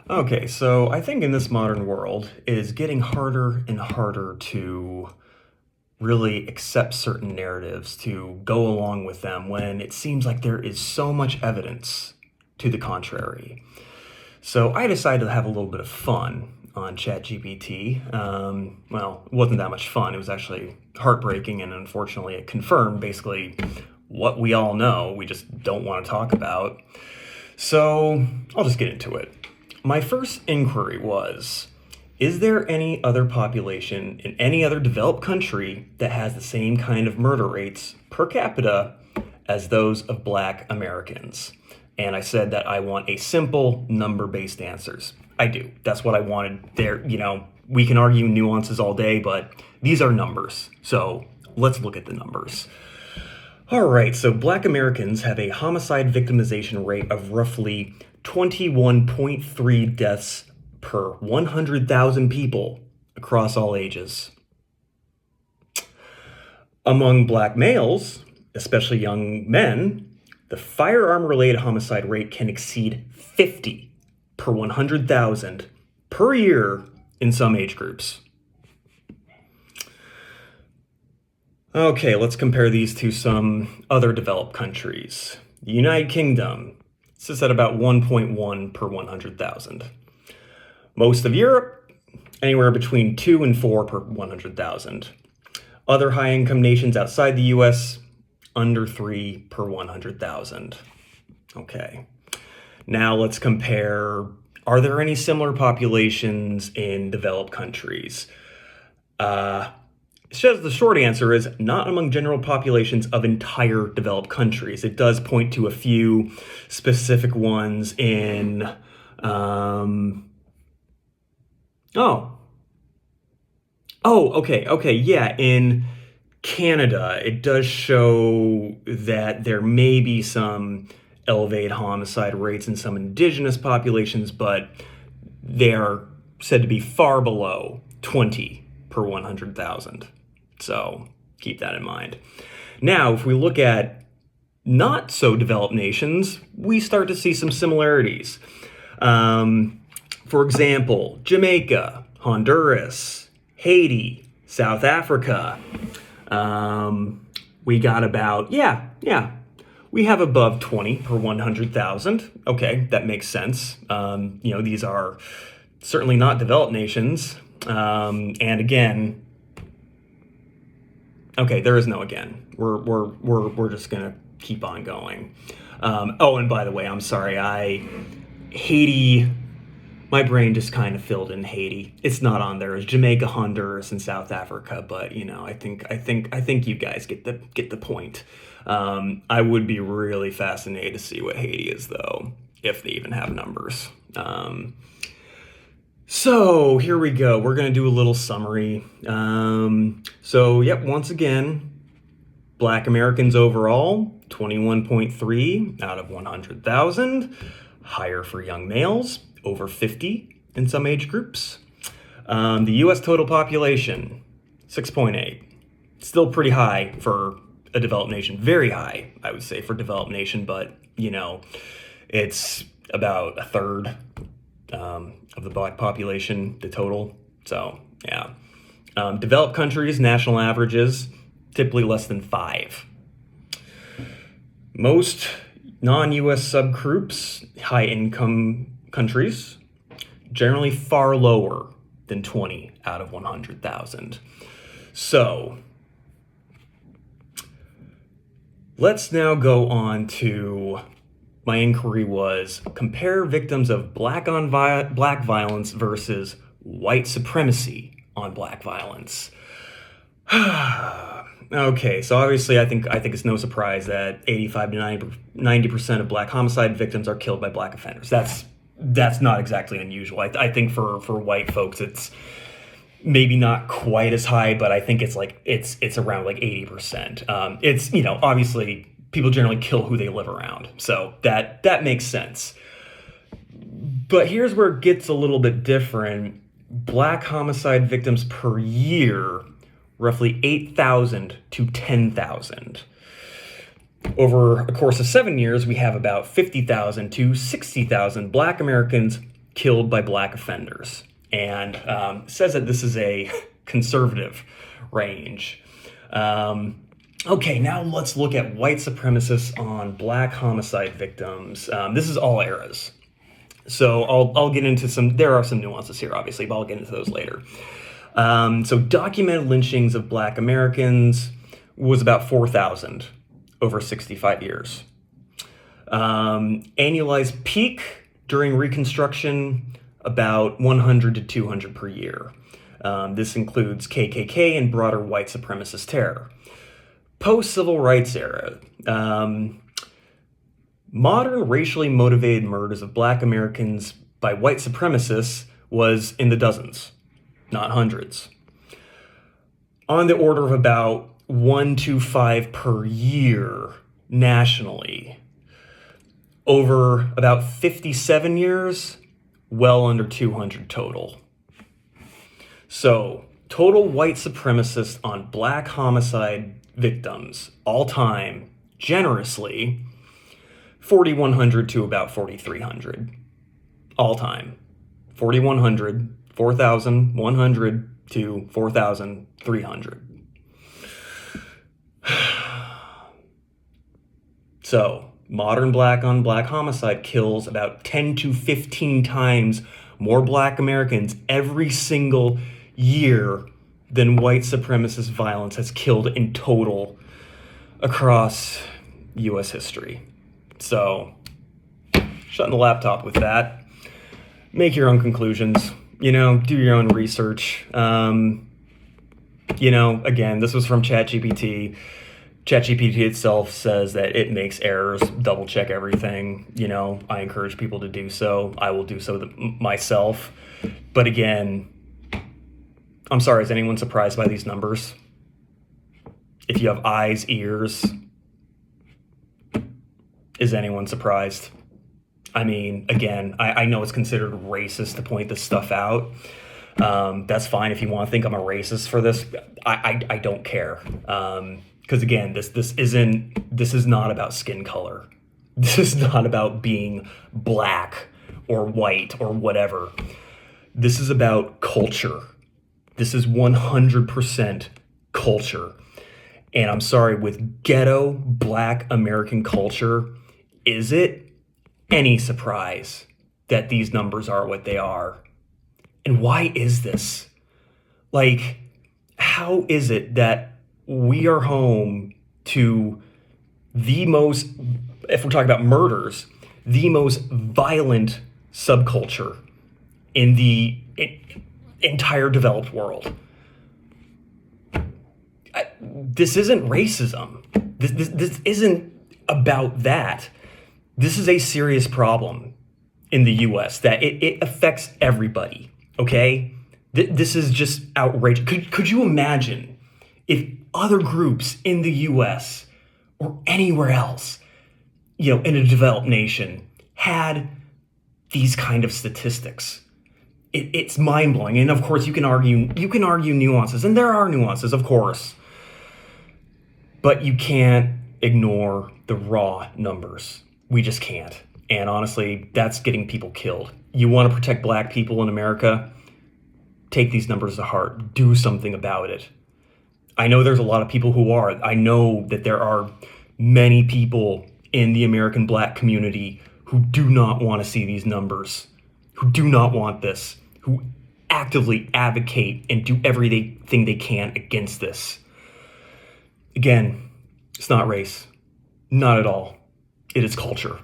Okay, so I think in this modern world, it is getting harder and harder to really accept certain narratives, to go along with them when it seems like there is so much evidence to the contrary. So I decided to have a little bit of fun on ChatGPT. Well, it wasn't that much fun. It was actually heartbreaking, and unfortunately, it confirmed basically what we all know. We just don't want to talk about. So I'll just get into it. My first inquiry was, is there any other population in any other developed country that has the same kind of murder rates per capita as those of Black Americans? And I said that I want a simple number-based answers. I do. That's what I wanted there. We can argue nuances all day, but these are numbers. So let's look at the numbers. All right, so Black Americans have a homicide victimization rate of roughly 21.3 deaths per 100,000 people across all ages. Among Black males, especially young men, the firearm-related homicide rate can exceed 50 per 100,000 per year in some age groups. Okay, let's compare these to some other developed countries. The United Kingdom sits at about 1.1 per 100,000. Most of Europe, anywhere between 2 and 4 per 100,000. Other high-income nations outside the US, under 3 per 100,000. Okay, now let's compare, are there any similar populations in developed countries? The short answer is not among general populations of entire developed countries. It does point to a few specific ones in, yeah, in Canada, it does show that there may be some elevated homicide rates in some indigenous populations, but they are said to be far below 20 per 100,000. So keep that in mind. Now, if we look at not so developed nations, we start to see some similarities. For example, Jamaica, Honduras, Haiti, South Africa. We got about, we have above 20 per 100,000. Okay, that makes sense. These are certainly not developed nations. And again, okay, there is no again. We're just gonna keep on going. And by the way, I'm sorry. Haiti. My brain just kind of filled in Haiti. It's not on there. It's Jamaica, Honduras, and South Africa. But I think you guys get the point. I would be really fascinated to see what Haiti is, though, if they even have numbers. So here we go. We're going to do a little summary. Once again, Black Americans overall, 21.3 out of 100,000. Higher for young males, over 50 in some age groups. The U.S. total population, 6.8. Still pretty high for a developed nation. Very high, I would say, for a developed nation, but, it's about a third of the Black population, the total. So, yeah. Developed countries, national averages, typically less than 5. Most non-U.S. subgroups, high-income countries, generally far lower than 20 out of 100,000. So, let's now go on to, my inquiry was, compare victims of black violence versus white supremacy on Black violence. Okay, so obviously I think it's no surprise that 85 to 90% of Black homicide victims are killed by Black offenders. That's not exactly unusual. I think for white folks it's maybe not quite as high, but I think it's around 80%. It's obviously people generally kill who they live around, so that makes sense. But here's where it gets a little bit different. Black homicide victims per year, roughly 8,000 to 10,000. Over a course of 7 years, we have about 50,000 to 60,000 Black Americans killed by black offenders, and says that this is a conservative range. Okay, now let's look at white supremacists on black homicide victims. This is all eras. So I'll get into there are some nuances here, obviously, but I'll get into those later. So documented lynchings of black Americans was about 4,000 over 65 years. Annualized peak during Reconstruction, about 100 to 200 per year. This includes KKK and broader white supremacist terror. Post-civil rights era, modern racially motivated murders of black Americans by white supremacists was in the dozens, not hundreds. On the order of about 1 to 5 per year nationally. Over about 57 years, well under 200 total. So, total white supremacists on black homicide victims, all time, generously, 4,100 to about 4,300. All time. 4,100, 4,100 to 4,300. So, modern black on black homicide kills about 10 to 15 times more black Americans every single year than white supremacist violence has killed in total across U.S. history. So, shutting the laptop with that. Make your own conclusions. Do your own research. Again, this was from ChatGPT. ChatGPT itself says that it makes errors, double check everything. I encourage people to do so. I will do so myself. But again, I'm sorry, is anyone surprised by these numbers? If you have eyes, ears, is anyone surprised? I mean, again, I know it's considered racist to point this stuff out. That's fine if you want to think I'm a racist for this. I don't care. Because again, this is not about skin color. This is not about being black or white or whatever. This is about culture. This is 100% culture. And I'm sorry, with ghetto black American culture, is it any surprise that these numbers are what they are? And why is this? Like, how is it that we are home to the most, if we're talking about murders, the most violent subculture in the entire developed world? This isn't racism. This isn't about that. This is a serious problem in the U.S. that it affects everybody, okay? This is just outrageous. Could you imagine if other groups in the U.S. or anywhere else, in a developed nation, had these kind of statistics? It's mind-blowing. And of course, you can argue nuances, and there are nuances, of course. But you can't ignore the raw numbers. We just can't. And honestly, that's getting people killed. You want to protect black people in America? Take these numbers to heart. Do something about it. I know there's a lot of people who are. I know that there are many people in the American black community who do not want to see these numbers, who do not want this, who actively advocate and do everything they can against this. Again, it's not race. Not at all. It is culture.